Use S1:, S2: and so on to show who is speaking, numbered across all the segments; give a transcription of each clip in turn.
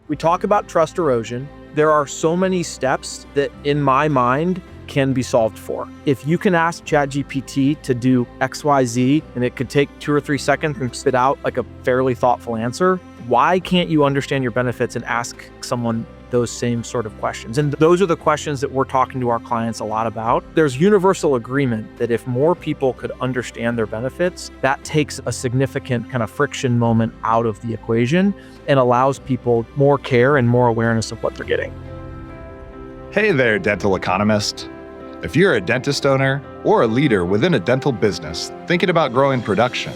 S1: We talk about trust erosion. There are so many steps that in my mind can be solved for. If you can ask ChatGPT to do XYZ and it could take 2 or 3 seconds and spit out like a fairly thoughtful answer, why can't you understand your benefits and ask someone those same sort of questions? And those are the questions that we're talking to our clients a lot about. There's universal agreement that if more people could understand their benefits, that takes a significant kind of friction moment out of the equation and allows people more care and more awareness of what they're getting.
S2: Hey there, dental economist. If you're a dentist owner or a leader within a dental business thinking about growing production,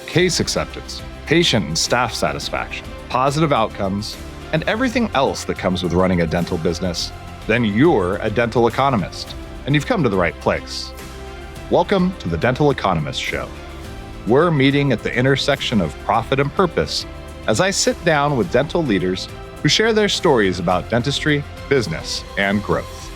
S2: case acceptance, patient and staff satisfaction, positive outcomes, and everything else that comes with running a dental business, then you're a dental economist, and you've come to the right place. Welcome to the Dental Economist Show. We're meeting at the intersection of profit and purpose as I sit down with dental leaders who share their stories about dentistry, business, and growth.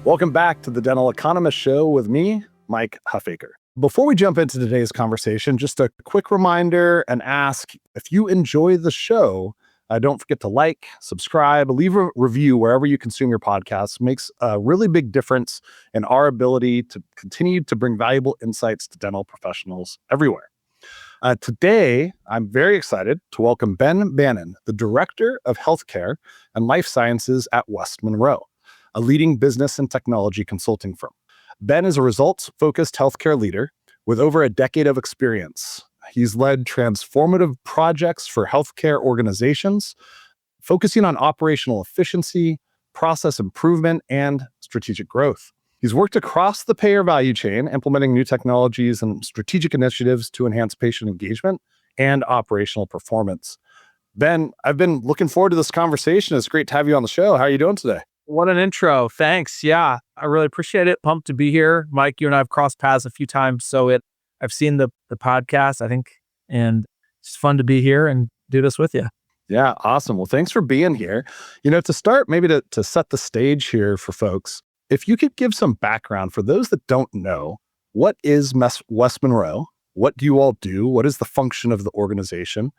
S3: Welcome back to the Dental Economist Show with me, Mike Huffaker. Before we jump into today's conversation, just a quick reminder and ask, if you enjoy the show, don't forget to like, subscribe, leave a review wherever you consume your podcasts. Makes a really big difference in our ability to continue to bring valuable insights to dental professionals everywhere. Today, I'm very excited to welcome Ben Baenen, the Director of Healthcare and Life Sciences at West Monroe, a leading business and technology consulting firm. Ben is a results-focused healthcare leader with over a decade of experience. He's led transformative projects for healthcare organizations, focusing on operational efficiency, process improvement, and strategic growth. He's worked across the payer value chain, implementing new technologies and strategic initiatives to enhance patient engagement and operational performance. Ben, I've been looking forward to this conversation. It's great to have you on the show. How are you doing today?
S1: What an intro. Thanks. Yeah, I really appreciate it. Pumped to be here. Mike, you and I have crossed paths a few times, so I've seen the podcast, I think, and it's fun to be here and do this with you.
S3: Yeah, awesome. Well, thanks for being here. To start, maybe to set the stage here for folks, if you could give some background for those that don't know, what is West Monroe? What do you all do? What is the function of the organization?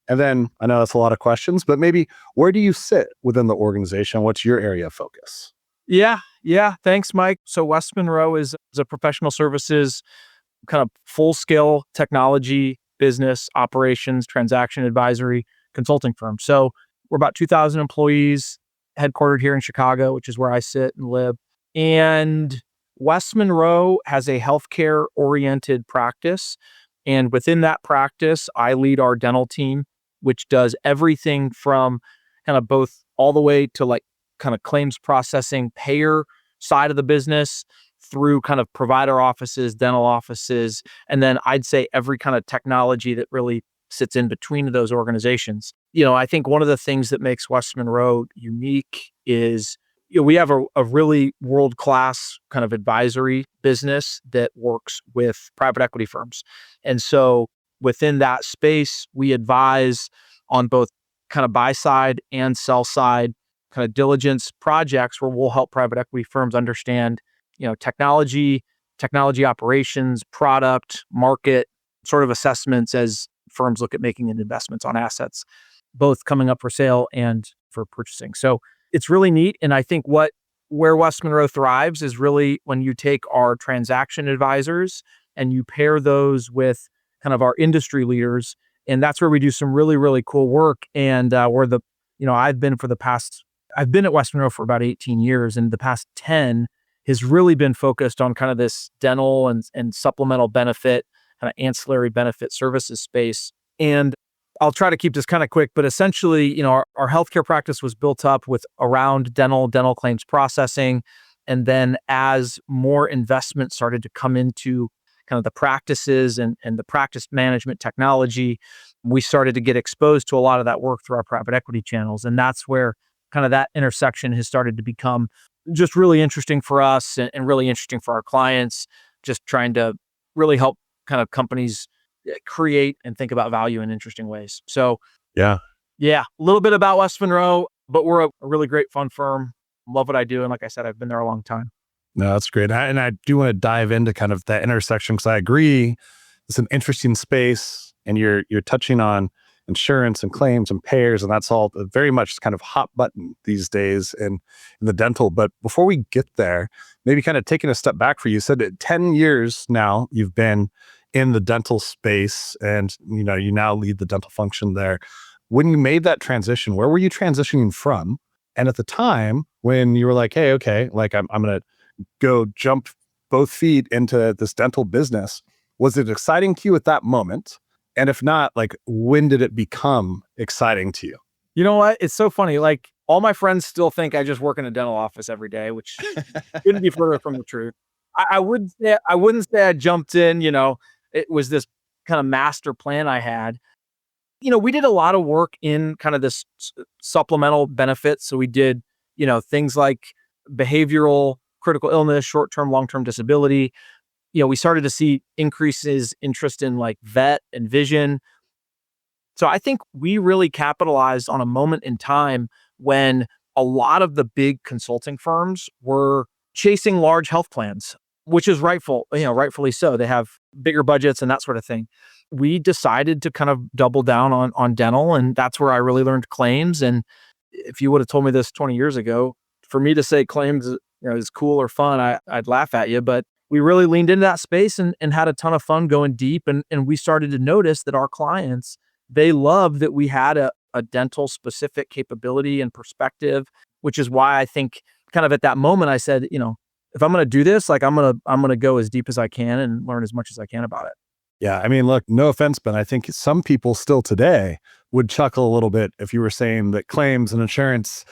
S3: And then, I know that's a lot of questions, but maybe where do you sit within the organization? What's your area of focus?
S1: Yeah. Thanks, Mike. So West Monroe is a professional services, kind of full-scale technology, business, operations, transaction advisory consulting firm. So we're about 2,000 employees, headquartered here in Chicago, which is where I sit and live. And West Monroe has a healthcare-oriented practice. And within that practice, I lead our dental team, which does everything from kind of both all the way to like kind of claims processing, payer side of the business through kind of provider offices, dental offices, and then I'd say every kind of technology that really sits in between those organizations. I think one of the things that makes West Monroe unique is we have a really world-class kind of advisory business that works with private equity firms. And so within that space, we advise on both kind of buy side and sell side kind of diligence projects where we'll help private equity firms understand, technology operations, product, market sort of assessments as firms look at making investments on assets, both coming up for sale and for purchasing. So it's really neat. And I think where West Monroe thrives is really when you take our transaction advisors and you pair those with kind of our industry leaders. And that's where we do some really, really cool work. And I've been at West Monroe for about 18 years, and the past 10 has really been focused on kind of this dental and supplemental benefit, kind of ancillary benefit services space. And I'll try to keep this kind of quick, but essentially, our healthcare practice was built up with around dental claims processing. And then as more investment started to come into kind of the practices and the practice management technology, we started to get exposed to a lot of that work through our private equity channels. And that's where kind of that intersection has started to become just really interesting for us and really interesting for our clients, just trying to really help kind of companies create and think about value in interesting ways. So
S3: yeah,
S1: a little bit about West Monroe, but we're a really great fun firm. Love what I do. And like I said, I've been there a long time.
S3: No, that's great. And I do want to dive into kind of that intersection because I agree it's an interesting space and you're touching on insurance and claims and payers, and that's all very much kind of hot button these days in the dental. But before we get there, maybe kind of taking a step back for you, said that 10 years now you've been in the dental space, and you now lead the dental function there. When you made that transition, where were you transitioning from? And at the time when you were like, hey, okay, like I'm going to go jump both feet into this dental business, was it exciting to you at that moment? And if not, like, when did it become exciting to you?
S1: You know what? It's so funny. Like, all my friends still think I just work in a dental office every day, which couldn't be further from the truth. I wouldn't say I jumped in, it was this kind of master plan I had. We did a lot of work in kind of this supplemental benefits. So we did, things like behavioral, critical illness, short-term, long-term disability. We started to see increases interest in like vet and vision. So I think we really capitalized on a moment in time when a lot of the big consulting firms were chasing large health plans, which is rightfully so. They have bigger budgets and that sort of thing. We decided to kind of double down on dental, and that's where I really learned claims. And if you would have told me this 20 years ago, for me to say claims, is cool or fun, I'd laugh at you. But we really leaned into that space and had a ton of fun going deep. And we started to notice that our clients, they loved that we had a dental specific capability and perspective, which is why I think kind of at that moment I said, if I'm going to do this, like I'm going to go as deep as I can and learn as much as I can about it.
S3: Yeah, I mean, look, no offense, but I think some people still today would chuckle a little bit if you were saying that claims and insurance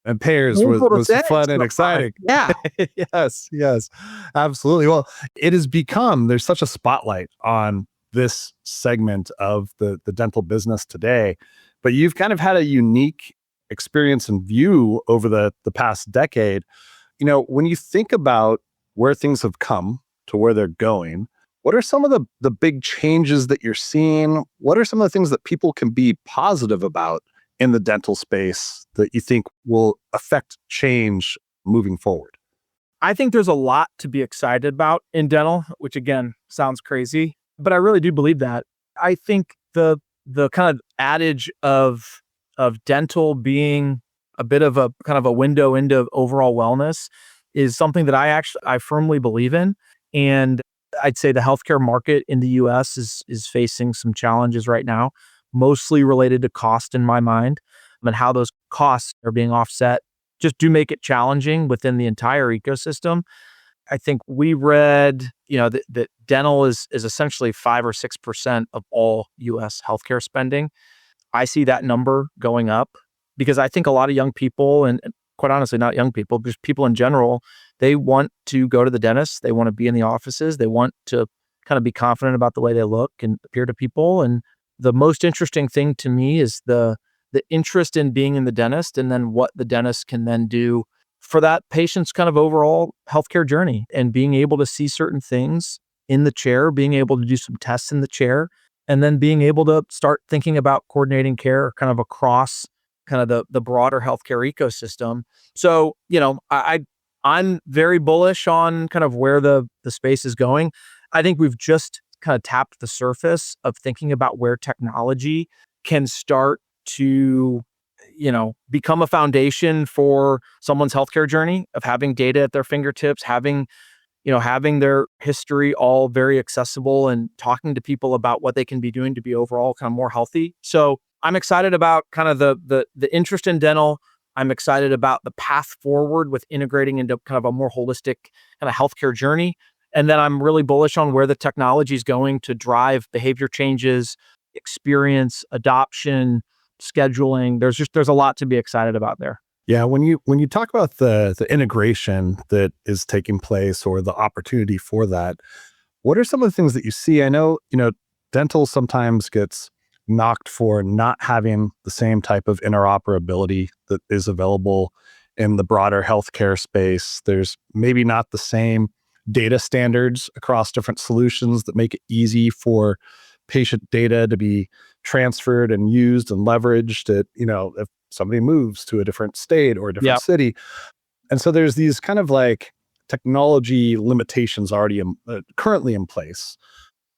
S3: and payers was fun and exciting.
S1: Yeah.
S3: Yes, absolutely. Well, it has become, there's such a spotlight on this segment of the dental business today, but you've kind of had a unique experience and view over the past decade. When you think about where things have come to where they're going, what are some of the big changes that you're seeing? What are some of the things that people can be positive about in the dental space that you think will affect change moving forward?
S1: I think there's a lot to be excited about in dental, which again sounds crazy, but I really do believe that. I think the kind of adage of dental being a bit of a kind of a window into overall wellness is something that I firmly believe in. And I'd say the healthcare market in the US is facing some challenges right now, mostly related to cost in my mind, and how those costs are being offset just do make it challenging within the entire ecosystem. I think we read, that dental is essentially 5 or 6% of all US healthcare spending. I see that number going up because I think a lot of young people, and quite honestly, not young people, just people in general, they want to go to the dentist. They want to be in the offices. They want to kind of be confident about the way they look and appear to people. And the most interesting thing to me is the interest in being in the dentist, and then what the dentist can then do for that patient's kind of overall healthcare journey, and being able to see certain things in the chair, being able to do some tests in the chair, and then being able to start thinking about coordinating care kind of across kind of the broader healthcare ecosystem. So, I'm very bullish on kind of where the space is going. I think we've just kind of tapped the surface of thinking about where technology can start to, become a foundation for someone's healthcare journey, of having data at their fingertips, having their history all very accessible, and talking to people about what they can be doing to be overall kind of more healthy. So I'm excited about kind of the interest in dental. I'm excited about the path forward with integrating into kind of a more holistic kind of healthcare journey. And then I'm really bullish on where the technology is going to drive behavior changes, experience, adoption, scheduling. There's a lot to be excited about there.
S3: Yeah, when you talk about the integration that is taking place, or the opportunity for that, what are some of the things that you see? I know, dental sometimes gets knocked for not having the same type of interoperability that is available in the broader healthcare space. There's maybe not the same data standards across different solutions that make it easy for patient data to be transferred and used and leveraged at, if somebody moves to a different state or a different city. And so there's these kind of like technology limitations already currently in place.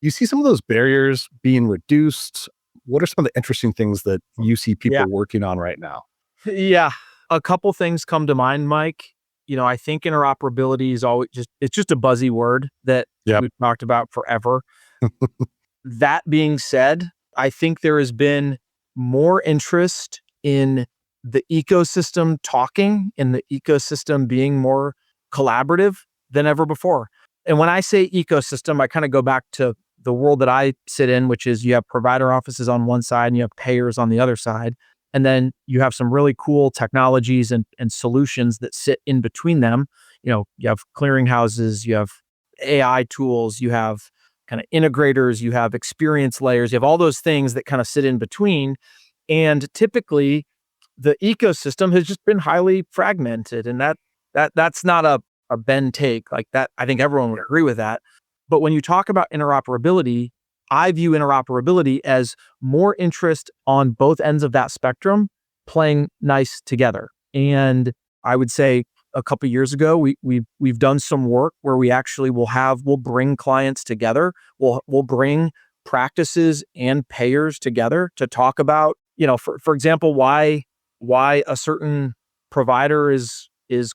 S3: You see some of those barriers being reduced. What are some of the interesting things that you see people
S1: Yeah.
S3: working on right now?
S1: Yeah. A couple things come to mind, Mike. I think interoperability is always it's just a buzzy word that
S3: Yep.
S1: we've talked about forever. That being said, I think there has been more interest in the ecosystem talking and the ecosystem being more collaborative than ever before. And when I say ecosystem, I kind of go back to the world that I sit in, which is you have provider offices on one side and you have payers on the other side. And then you have some really cool technologies and solutions that sit in between them. You have clearinghouses, you have AI tools, you have kind of integrators, you have experience layers, you have all those things that kind of sit in between. And typically the ecosystem has just been highly fragmented. And that's not a Ben take like that. I think everyone would agree with that. But when you talk about interoperability, I view interoperability as more interest on both ends of that spectrum playing nice together. And I would say a couple of years ago, we've done some work where we actually we'll bring clients together. We'll bring practices and payers together to talk about, for example, why a certain provider is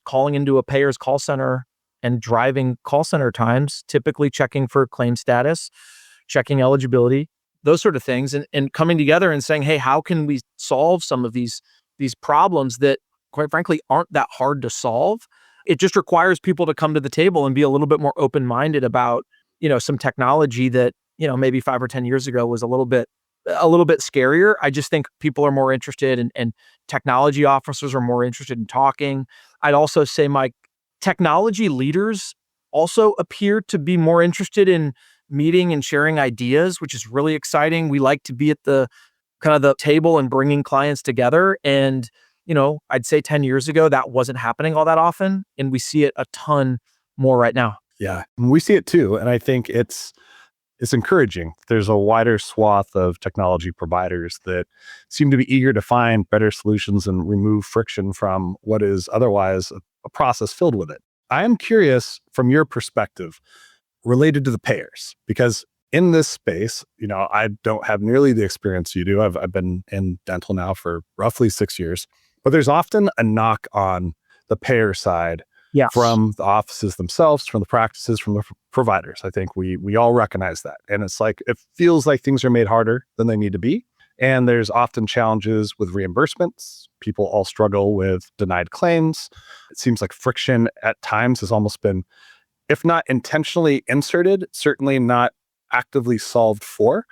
S1: calling into a payer's call center and driving call center times, typically checking for claim status, checking eligibility, those sort of things, and coming together and saying, hey, how can we solve some of these problems that quite frankly aren't that hard to solve? It just requires people to come to the table and be a little bit more open-minded about, some technology that, maybe 5 or 10 years ago was a little bit scarier. I just think people are more interested and technology officers are more interested in talking. I'd also say, Mike, technology leaders also appear to be more interested in meeting and sharing ideas, which is really exciting. We like to be at the kind of the table and bringing clients together. And, I'd say 10 years ago, that wasn't happening all that often. And we see it a ton more right now.
S3: Yeah, we see it too. And I think it's encouraging. There's a wider swath of technology providers that seem to be eager to find better solutions and remove friction from what is otherwise a process filled with it. I am curious from your perspective related to the payers, because in this space, I don't have nearly the experience you do. I've been in dental now for roughly 6 years, but there's often a knock on the payer side.
S1: Yes.
S3: From the offices themselves, from the practices, from the providers. I think we all recognize that. And it's like, it feels like things are made harder than they need to be. And there's often challenges with reimbursements. People all struggle with denied claims. It seems like friction at times has almost been, if not intentionally inserted, certainly not actively solved for.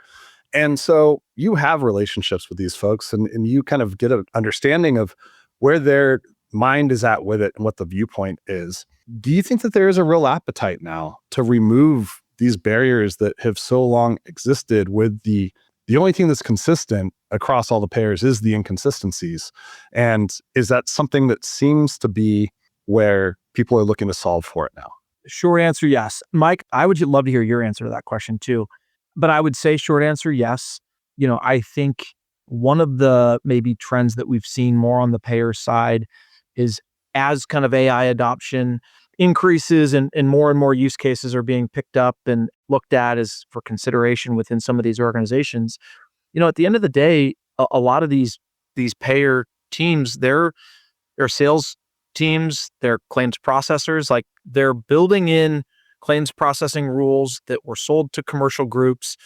S3: And so you have relationships with these folks and you kind of get an understanding of where their mind is at with it and what the viewpoint is. Do you think that there is a real appetite now to remove these barriers that have so long existed with the only thing that's consistent across all the payers is the inconsistencies? And is that something that seems to be where people are looking to solve for it now?
S1: Short answer, yes. Mike, I would love to hear your answer to that question too. But I would say short answer, yes. I think one of the maybe trends that we've seen more on the payer side is as kind of AI adoption increases and more use cases are being picked up and looked at as for consideration within some of these organizations. At the end of the day, a lot of these payer teams, they're sales teams, they're claims processors, like they're building in claims processing rules that were sold to commercial groups.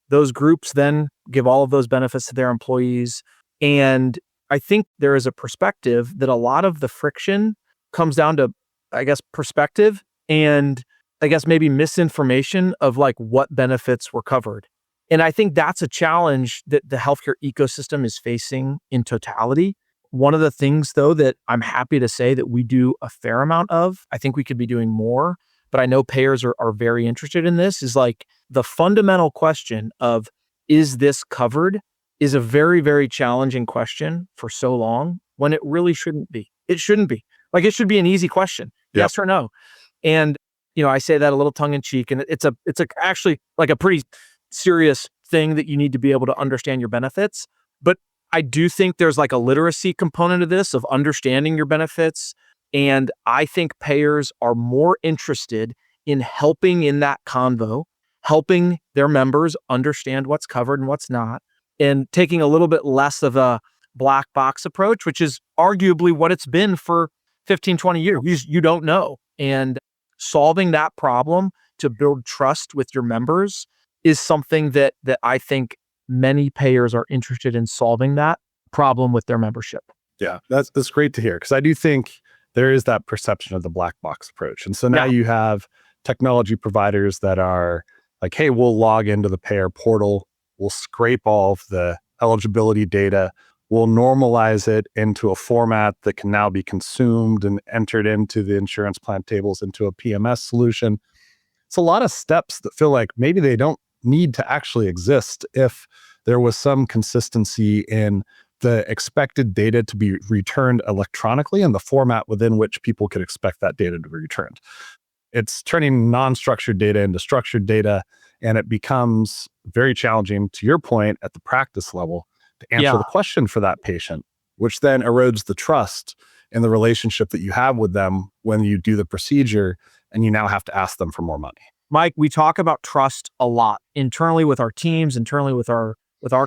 S1: Those groups then give all of those benefits to their employees. And I think there is a perspective that a lot of the friction comes down to, I guess, perspective and I guess maybe misinformation of like what benefits were covered. And I think that's a challenge that the healthcare ecosystem is facing in totality. One of the things, though, that I'm happy to say that we do a fair amount of, I think we could be doing more, but I know payers are very interested in this, is like the fundamental question of, is this covered, is a very, very challenging question for so long when it really shouldn't be. It shouldn't be. Like, it should be an easy question.
S3: Yep.
S1: Yes or no. And, I say that a little tongue in cheek, and it's actually like a pretty serious thing that you need to be able to understand your benefits. But I do think there's like a literacy component of this, of understanding your benefits. And I think payers are more interested in helping in that convo, helping their members understand what's covered and what's not. and taking a little bit less of a black box approach, which is arguably what it's been for 15, 20 years. You don't know. And solving that problem to build trust with your members is something that I think many payers are interested in solving that problem with their membership.
S3: Yeah, that's great to hear, because I do think there is that perception of the black box approach. And so now you have technology providers that are like, hey, we'll log into the payer portal, we'll scrape all of the eligibility data, we'll normalize it into a format that can now be consumed and entered into the insurance plan tables into a PMS solution. It's a lot of steps that feel like maybe they don't need to actually exist if there was some consistency in the expected data to be returned electronically and the format within which people could expect that data to be returned. It's turning non-structured data into structured data, and it becomes very challenging, to your point, at the practice level to answer the question for that patient, which then erodes the trust in the relationship that you have with them when you do the procedure and you now have to ask them for more money.
S1: Mike, we talk about trust a lot internally with our teams, internally with our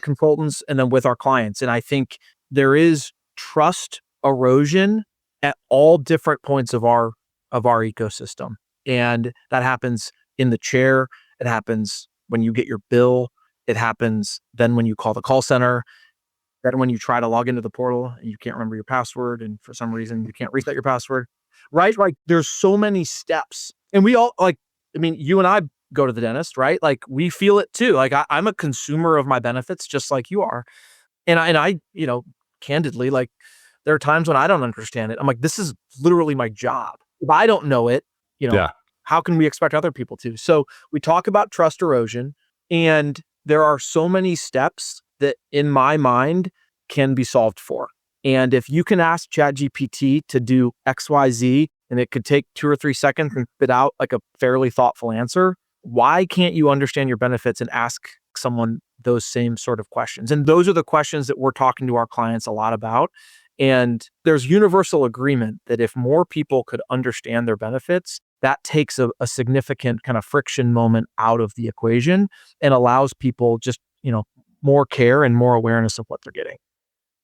S1: consultants, and then with our clients. And I think there is trust erosion at all different points of our ecosystem. And that happens in the chair. It happens when you get your bill. It happens then when you call the call center. Then when you try to log into the portal and you can't remember your password, and for some reason you can't reset your password, right? Like there's so many steps. And we all you and I go to the dentist, right? Like we feel it too. Like I'm a consumer of my benefits just like you are. And I, candidly, like there are times when I don't understand it. I'm like, this is literally my job. If I don't know it, how can we expect other people to? So we talk about trust erosion, and there are so many steps that in my mind can be solved for. And if you can ask ChatGPT to do XYZ, and it could take 2 or 3 seconds and spit out like a fairly thoughtful answer, why can't you understand your benefits and ask someone those same sort of questions? And those are the questions that we're talking to our clients a lot about. And there's universal agreement that if more people could understand their benefits, that takes a significant kind of friction moment out of the equation and allows people just, more care and more awareness of what they're getting.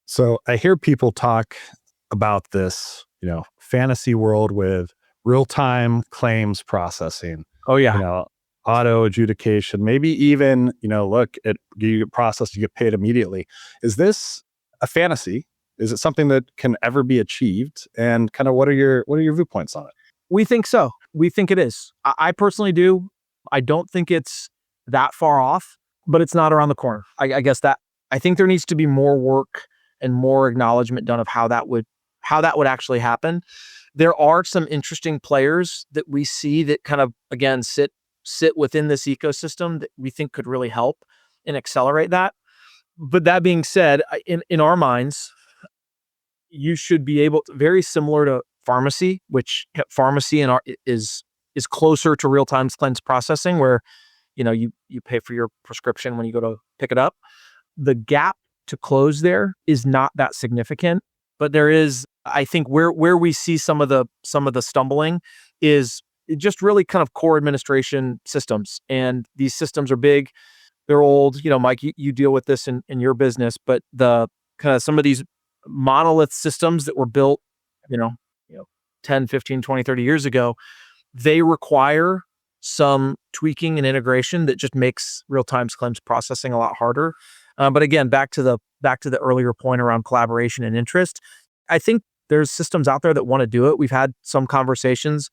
S3: So I hear people talk about this, fantasy world with real-time claims processing.
S1: Oh yeah.
S3: Auto adjudication, maybe even, look, you get processed, you get paid immediately. Is this a fantasy? Is it something that can ever be achieved? And kind of what are your viewpoints on it?
S1: We think so. We think it is. I personally do. I don't think it's that far off, but it's not around the corner. I guess that I think there needs to be more work and more acknowledgement done of how that would actually happen. There are some interesting players that we see that kind of, again, sit within this ecosystem that we think could really help and accelerate that. But that being said, in our minds, you should be able to, very similar to pharmacy, which pharmacy is closer to real-time claims processing, where you pay for your prescription when you go to pick it up. The gap to close there is not that significant, but there is, I think, where we see some of the stumbling is just really kind of core administration systems. And these systems are big, they're old. Mike, you deal with this in your business, but the kind of some of these monolith systems that were built, 10, 15, 20, 30 years ago, they require some tweaking and integration that just makes real-time claims processing a lot harder. But again, back to the earlier point around collaboration and interest, I think there's systems out there that want to do it. We've had some conversations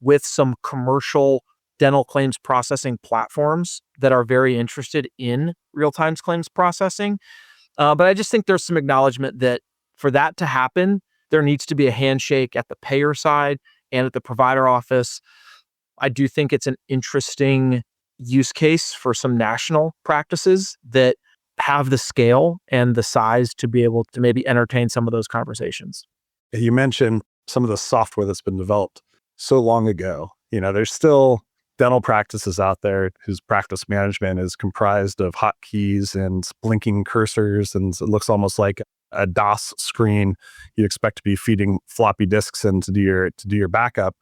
S1: with some commercial dental claims processing platforms that are very interested in real-time claims processing. But I just think there's some acknowledgement that for that to happen, there needs to be a handshake at the payer side and at the provider office. I do think it's an interesting use case for some national practices that have the scale and the size to be able to maybe entertain some of those conversations.
S3: You mentioned some of the software that's been developed so long ago. There's still dental practices out there whose practice management is comprised of hotkeys and blinking cursors, and it looks almost like a DOS screen you'd expect to be feeding floppy disks in to do your backup.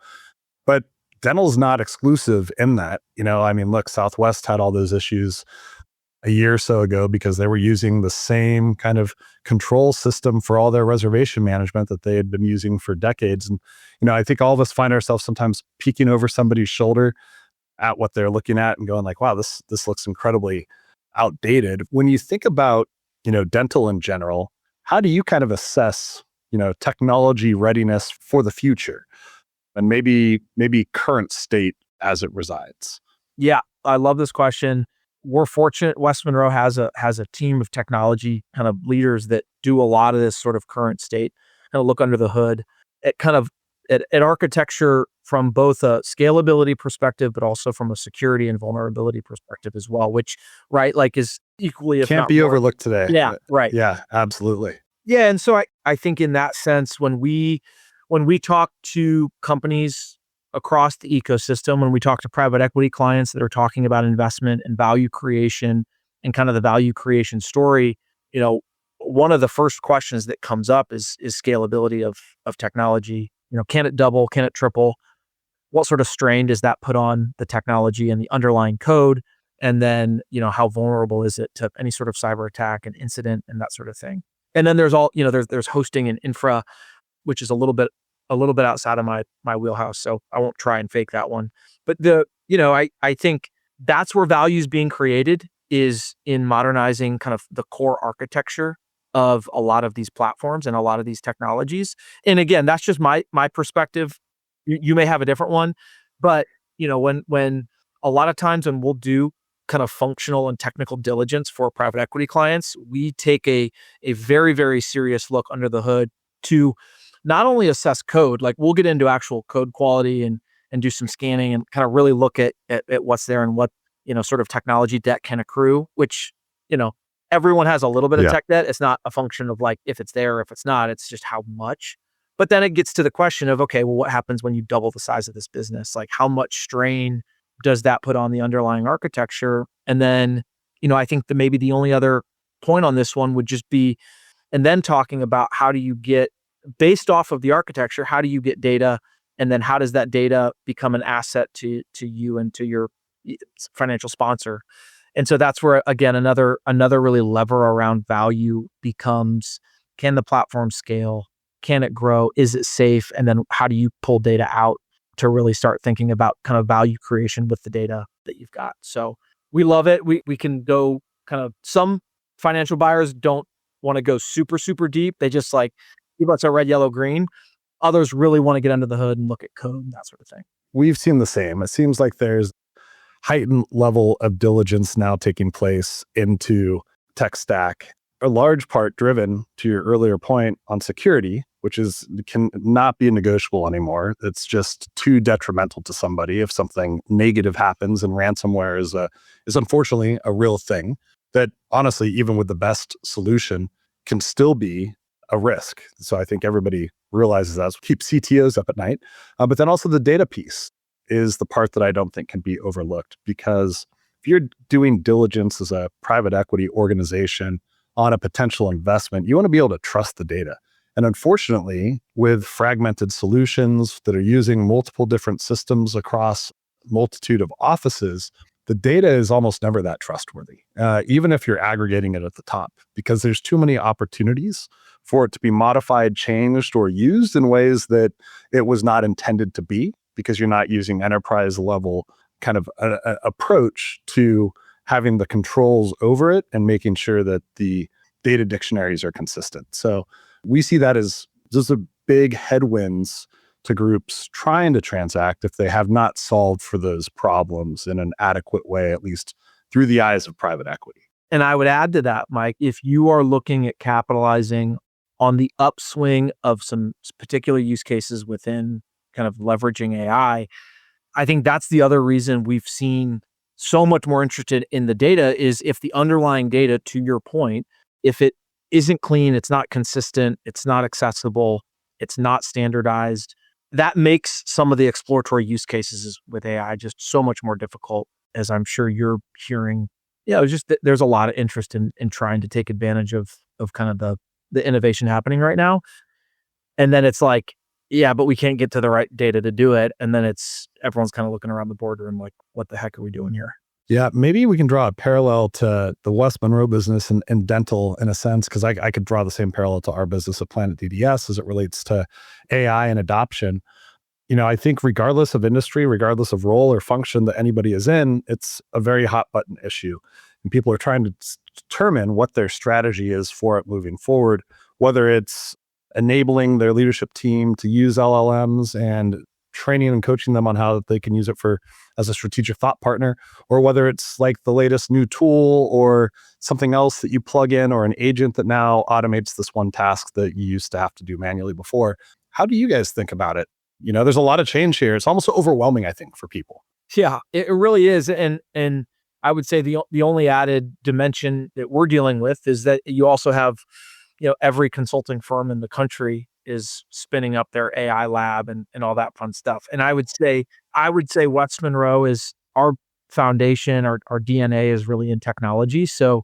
S3: But dental's not exclusive in that. Look, Southwest had all those issues a year or so ago because they were using the same kind of control system for all their reservation management that they had been using for decades. And, I think all of us find ourselves sometimes peeking over somebody's shoulder at what they're looking at and going like, wow, this looks incredibly outdated. When you think about, dental in general, how do you kind of assess, technology readiness for the future and maybe current state as it resides?
S1: Yeah, I love this question. We're fortunate. West Monroe has a team of technology kind of leaders that do a lot of this sort of current state, kind of look under the hood at kind of at architecture from both a scalability perspective, but also from a security and vulnerability perspective as well, which, right, like is equally, if
S3: Can't
S1: not
S3: be
S1: more.
S3: overlooked today.
S1: Yeah, right.
S3: Yeah, absolutely.
S1: Yeah, and so I think in that sense, when we talk to companies across the ecosystem, when we talk to private equity clients that are talking about investment and value creation and kind of the value creation story, one of the first questions that comes up is scalability of technology. Can it double? Can it triple? What sort of strain does that put on the technology and the underlying code? And then, how vulnerable is it to any sort of cyber attack and incident and that sort of thing? And then there's all, there's hosting and infra, which is a little bit outside of my wheelhouse. So I won't try and fake that one. But I think that's where value is being created, is in modernizing kind of the core architecture of a lot of these platforms and a lot of these technologies. And again, that's just my perspective. You may have a different one, but when a lot of times when we'll do kind of functional and technical diligence for private equity clients, we take a very, very serious look under the hood to not only assess code, like we'll get into actual code quality and do some scanning and kind of really look at what's there and what, sort of technology debt can accrue, which, everyone has a little bit of tech debt. It's not a function of like, if it's there, or if it's not, it's just how much. But then it gets to the question of, okay, well, what happens when you double the size of this business? Like, how much strain does that put on the underlying architecture? And then, I think that maybe the only other point on this one would just be, and then talking about how do you get, based off of the architecture, how do you get data? And then how does that data become an asset to you and to your financial sponsor? And so that's where, again, another really lever around value becomes, can the platform scale? Can it grow? Is it safe? And then how do you pull data out to really start thinking about kind of value creation with the data that you've got? So we love it. We can go kind of, some financial buyers don't want to go super, super deep. They just like, give us a red, yellow, green. Others really want to get under the hood and look at code and that sort of thing.
S3: We've seen the same. It seems like there's heightened level of diligence now taking place into tech stack, a large part driven, to your earlier point, on security, which can not be negotiable anymore. It's just too detrimental to somebody if something negative happens, and ransomware is unfortunately a real thing that, honestly, even with the best solution, can still be a risk. So I think everybody realizes that. Keep CTOs up at night. But then also the data piece is the part that I don't think can be overlooked, because if you're doing diligence as a private equity organization on a potential investment, you want to be able to trust the data. And unfortunately, with fragmented solutions that are using multiple different systems across a multitude of offices, the data is almost never that trustworthy, even if you're aggregating it at the top, because there's too many opportunities for it to be modified, changed, or used in ways that it was not intended to be, because you're not using enterprise level kind of approach to having the controls over it and making sure that the data dictionaries are consistent. So we see that as just a big headwinds to groups trying to transact if they have not solved for those problems in an adequate way, at least through the eyes of private equity.
S1: And I would add to that, Mike, if you are looking at capitalizing on the upswing of some particular use cases within kind of leveraging AI, I think that's the other reason we've seen so much more interested in the data, is if the underlying data, to your point, if it isn't clean, it's not consistent, it's not accessible, it's not standardized, that makes some of the exploratory use cases with AI just so much more difficult, as I'm sure you're hearing. Just there's a lot of interest in trying to take advantage of kind of the innovation happening right now. And then it's like, yeah, but we can't get to the right data to do it. And then everyone's kind of looking around the boardroom like, what the heck are we doing here?
S3: Yeah, maybe we can draw a parallel to the West Monroe business and dental in a sense, because I could draw the same parallel to our business at Planet DDS as it relates to AI and adoption. I think regardless of industry, regardless of role or function that anybody is in, it's a very hot button issue. And people are trying to determine what their strategy is for it moving forward, whether it's enabling their leadership team to use LLMs and training and coaching them on how they can use it for as a strategic thought partner, or whether it's like the latest new tool or something else that you plug in, or an agent that now automates this one task that you used to have to do manually before. How do you guys think about it? There's a lot of change here. It's almost overwhelming, I think, for people.
S1: Yeah, it really is. And I would say the only added dimension that we're dealing with is that you also have, every consulting firm in the country is spinning up their AI lab and all that fun stuff. And I would say West Monroe is our foundation, our DNA is really in technology. So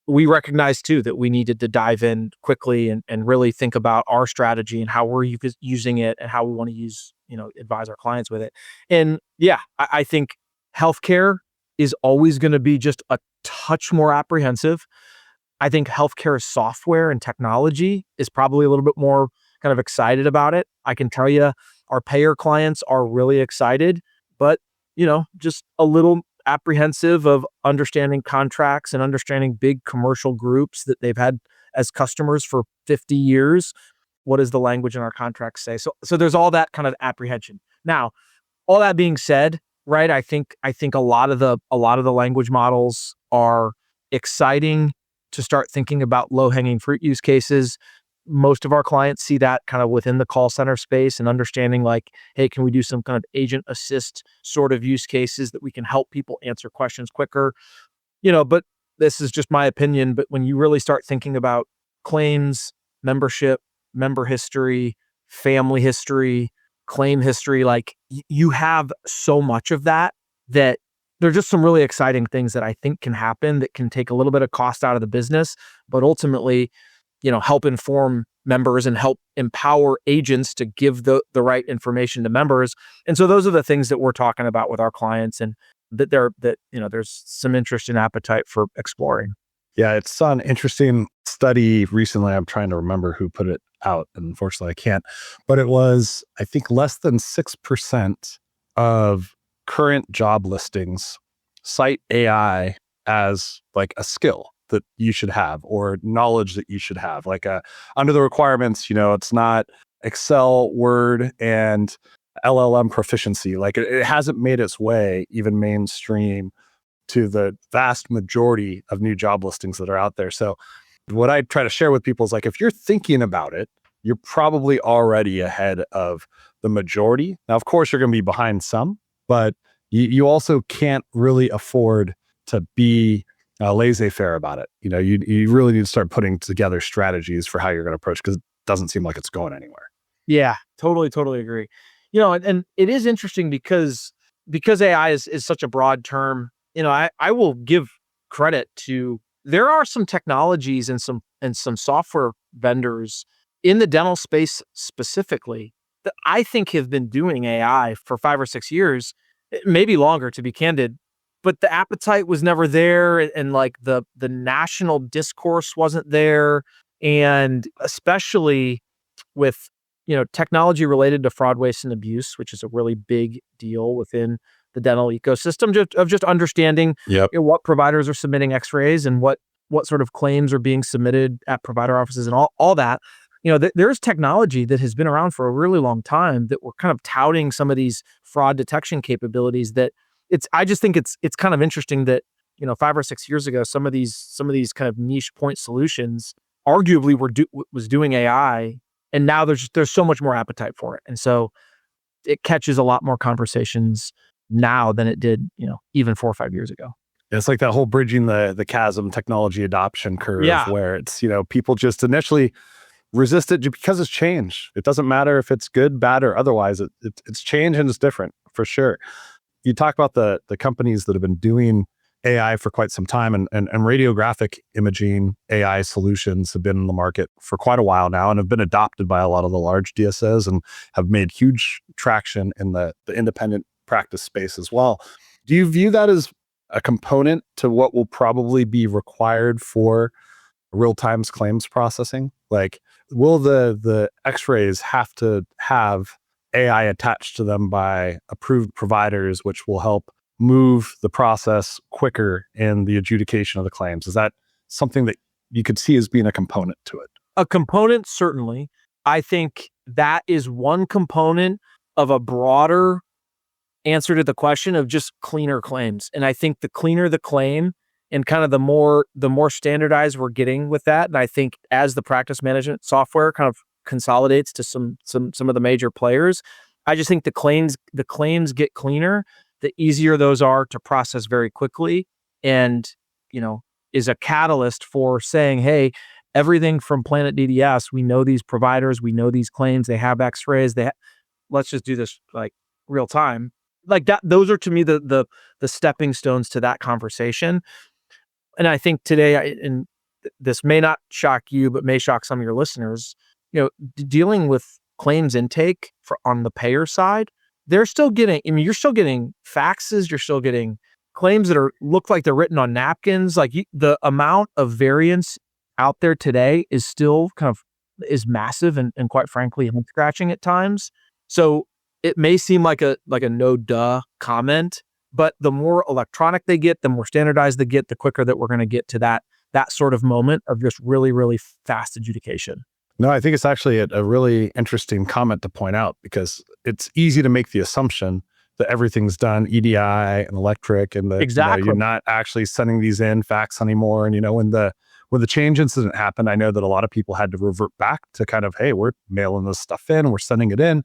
S1: we recognize too that we needed to dive in quickly and really think about our strategy and how we're using it and how we want to advise our clients with it. And yeah, I think healthcare is always going to be just a touch more apprehensive. I think healthcare software and technology is probably a little bit more kind of excited about it. I can tell you our payer clients are really excited, but just a little apprehensive of understanding contracts and understanding big commercial groups that they've had as customers for 50 years. What does the language in our contracts say? So there's all that kind of apprehension. Now, all that being said, right? I think a lot of the language models are exciting to start thinking about low-hanging fruit use cases. Most of our clients see that kind of within the call center space and understanding like, hey, can we do some kind of agent assist sort of use cases that we can help people answer questions quicker? But this is just my opinion. But when you really start thinking about claims, membership, member history, family history, claim history, like you have so much of that there are just some really exciting things that I think can happen that can take a little bit of cost out of the business, but ultimately help inform members and help empower agents to give the right information to members. And so those are the things that we're talking about with our clients, and there's some interest and appetite for exploring.
S3: Yeah, it's an interesting study recently. I'm trying to remember who put it out, and unfortunately I can't. But it was, I think, less than 6% of current job listings cite AI as like a skill that you should have or knowledge that you should have. Like under the requirements, it's not Excel, Word, and LLM proficiency. Like it hasn't made its way even mainstream to the vast majority of new job listings that are out there. So what I try to share with people is like, if you're thinking about it, you're probably already ahead of the majority. Now, of course, you're going to be behind some, but you also can't really afford to be laissez-faire about it. You really need to start putting together strategies for how you're going to approach, because it doesn't seem like it's going anywhere.
S1: Yeah, totally agree. And it is interesting because AI is such a broad term. I will give credit to, there are some technologies and some software vendors in the dental space specifically that I think have been doing AI for 5 or 6 years, maybe longer, to be candid. But the appetite was never there, and like the national discourse wasn't there, and especially with technology related to fraud, waste, and abuse, which is a really big deal within the dental ecosystem, just understanding what providers are submitting X-rays and what sort of claims are being submitted at provider offices and all that. There's technology that has been around for a really long time that we're kind of touting some of these fraud detection capabilities that I just think it's kind of interesting that 5 or 6 years ago, some of these kind of niche point solutions arguably was doing AI, and now there's so much more appetite for it, and so it catches a lot more conversations now than it did even 4 or 5 years ago.
S3: It's like that whole bridging the chasm technology adoption curve, where it's people just initially resist it because it's change. It doesn't matter if it's good, bad, or otherwise. It's change, and it's different for sure. You talk about the companies that have been doing AI for quite some time, and radiographic imaging AI solutions have been in the market for quite a while now and have been adopted by a lot of the large DSOs and have made huge traction in the independent practice space as well. Do you view that as a component to what will probably be required for real-time claims processing? Like, will the x-rays have to have AI attached to them by approved providers, which will help move the process quicker in the adjudication of the claims? Is that something that you could see as being a component to it?
S1: A component, certainly. I think that is one component of a broader answer to the question of just cleaner claims. And I think the cleaner the claim and kind of the more standardized we're getting with that. And I think as the practice management software kind of consolidates to some of the major players, I just think the claims get cleaner, the easier those are to process very quickly, and is a catalyst for saying, hey, everything from Planet DDS, we know these providers, we know these claims, they have x-rays, let's just do this like real time. Like that, those are to me the stepping stones to that conversation. And I think today, and this may not shock you, but may shock some of your listeners, dealing with claims intake on the payer side, they're still getting, you're still getting faxes, you're still getting claims that look like they're written on napkins. Like the amount of variance out there today is still is massive and quite frankly, head scratching at times. So it may seem like a no duh comment, but the more electronic they get, the more standardized they get, the quicker that we're going to get to that sort of moment of just really, really fast adjudication.
S3: No, I think it's actually a really interesting comment to point out, because it's easy to make the assumption that everything's done EDI and electric, and
S1: Exactly.
S3: You're not actually sending these in fax anymore. And when the change incident happened, I know that a lot of people had to revert back to kind of, hey, we're mailing this stuff in, we're sending it in.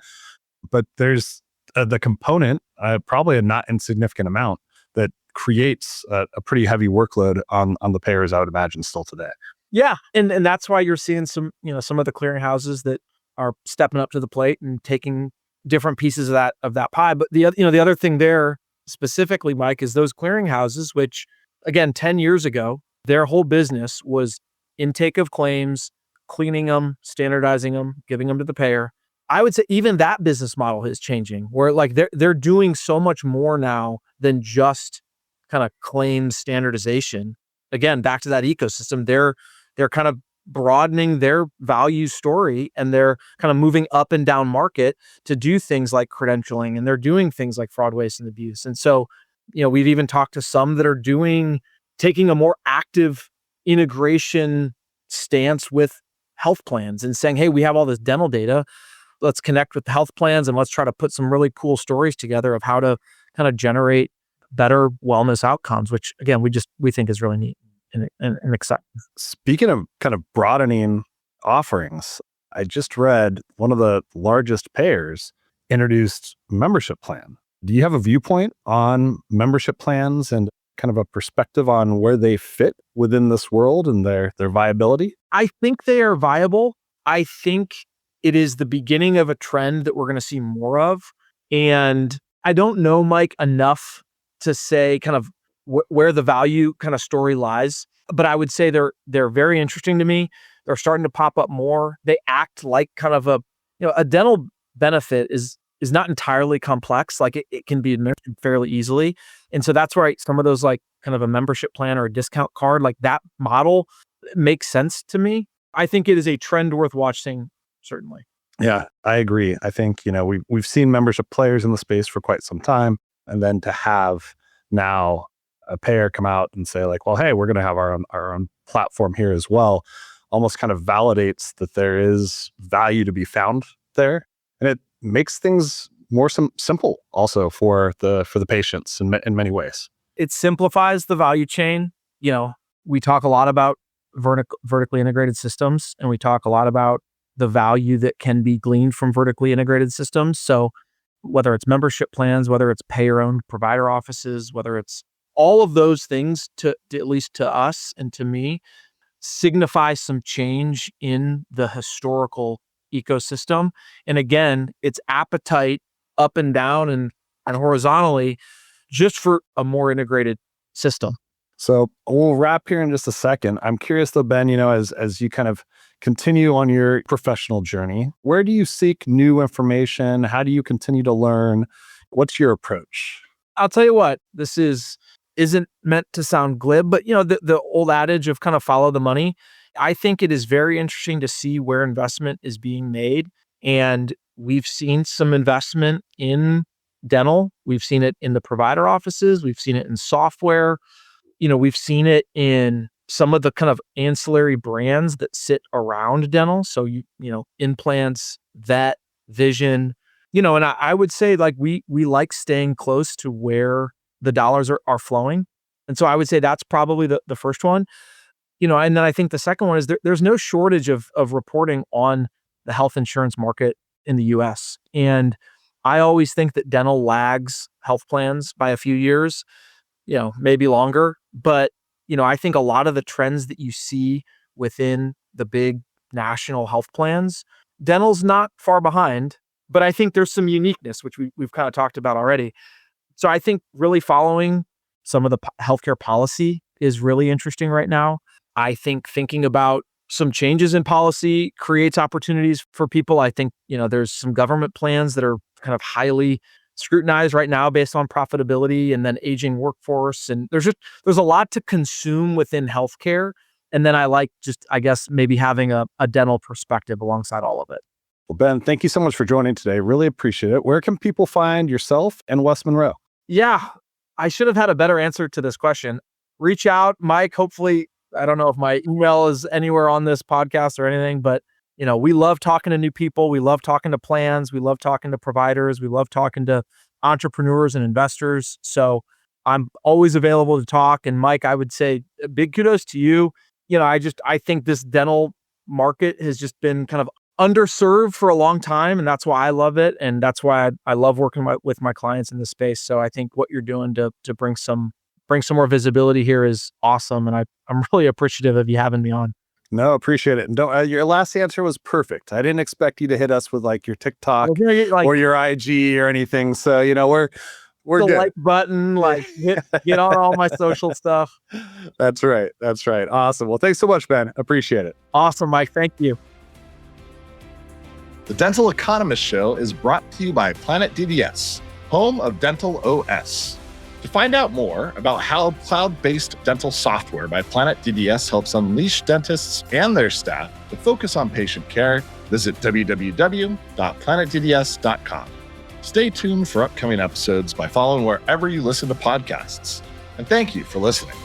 S3: But there's the component, probably a not insignificant amount, that creates a pretty heavy workload on the payers, I would imagine, still today.
S1: Yeah, and that's why you're seeing some of the clearinghouses that are stepping up to the plate and taking different pieces of that pie. But the other thing there specifically, Mike, is those clearinghouses, which again 10 years ago, their whole business was intake of claims, cleaning them, standardizing them, giving them to the payer. I would say even that business model is changing, where like they're doing so much more now than just kind of claims standardization. Again, back to that ecosystem, they're kind of broadening their value story, and they're kind of moving up and down market to do things like credentialing, and they're doing things like fraud, waste, and abuse. And so, we've even talked to some that are taking a more active integration stance with health plans and saying, hey, we have all this dental data. Let's connect with the health plans and let's try to put some really cool stories together of how to kind of generate better wellness outcomes, which again, we think is really neat and exciting.
S3: Speaking of kind of broadening offerings, I just read one of the largest payers introduced membership plan. Do you have a viewpoint on membership plans and kind of a perspective on where they fit within this world and their viability?
S1: I think they are viable. I think it is the beginning of a trend that we're going to see more of. And I don't know, Mike, enough to say kind of where the value kind of story lies, but I would say they're very interesting to me. They're starting to pop up more. They act like kind of a dental benefit is not entirely complex. Like it can be administered fairly easily. And so that's where some of those like kind of a membership plan or a discount card, like that model makes sense to me. I think it is a trend worth watching, certainly.
S3: Yeah, I agree. I think, we've seen membership players in the space for quite some time. And then to have now a payer come out and say like, well, hey, we're going to have our own platform here as well, almost kind of validates that there is value to be found there. And it makes things more simple also for the patients in many ways.
S1: It simplifies the value chain. We talk a lot about vertically integrated systems, and we talk a lot about the value that can be gleaned from vertically integrated systems. So whether it's membership plans, whether it's payer-owned provider offices, whether it's all of those things, to at least to us and to me, signify some change in the historical ecosystem. And again, it's appetite up and down and horizontally just for a more integrated system.
S3: So we'll wrap here in just a second. I'm curious though, Ben, as you kind of continue on your professional journey, where do you seek new information? How do you continue to learn? What's your approach?
S1: I'll tell you what, this is isn't meant to sound glib, but the old adage of kind of follow the money. I think it is very interesting to see where investment is being made. And we've seen some investment in dental. We've seen it in the provider offices. We've seen it in software. We've seen it in some of the kind of ancillary brands that sit around dental. So, implants, vet, vision, and I would say like we like staying close to where the dollars are flowing. And so I would say that's probably the first one. And then I think the second one is there's no shortage of reporting on the health insurance market in the US. And I always think that dental lags health plans by a few years, maybe longer. But, I think a lot of the trends that you see within the big national health plans, dental's not far behind, but I think there's some uniqueness, which we've kind of talked about already. So I think really following some of the healthcare policy is really interesting right now. I think thinking about some changes in policy creates opportunities for people. I think, there's some government plans that are kind of highly scrutinized right now based on profitability and then aging workforce. And there's a lot to consume within healthcare. And then I like I guess, maybe having a dental perspective alongside all of it.
S3: Well, Ben, thank you so much for joining today. Really appreciate it. Where can people find yourself and West Monroe?
S1: Yeah, I should have had a better answer to this question. Reach out, Mike. Hopefully, I don't know if my email is anywhere on this podcast or anything, but we love talking to new people. We love talking to plans. We love talking to providers. We love talking to entrepreneurs and investors. So I'm always available to talk. And Mike, I would say big kudos to you. I think this dental market has just been kind of underserved for a long time. And that's why I love it. And that's why I love working with my clients in this space. So I think what you're doing to bring some more visibility here is awesome. And I'm really appreciative of you having me on.
S3: No, appreciate it. And don't, your last answer was perfect. I didn't expect you to hit us with like your TikTok or your IG or anything. So, we're
S1: the
S3: good.
S1: like button, get on all my social stuff.
S3: That's right. Awesome. Well, thanks so much, Ben. Appreciate it.
S1: Awesome, Mike. Thank you.
S2: The Dental Economist Show is brought to you by Planet DDS, home of Dental OS. To find out more about how cloud-based dental software by Planet DDS helps unleash dentists and their staff to focus on patient care, visit www.planetdds.com. Stay tuned for upcoming episodes by following wherever you listen to podcasts. And thank you for listening.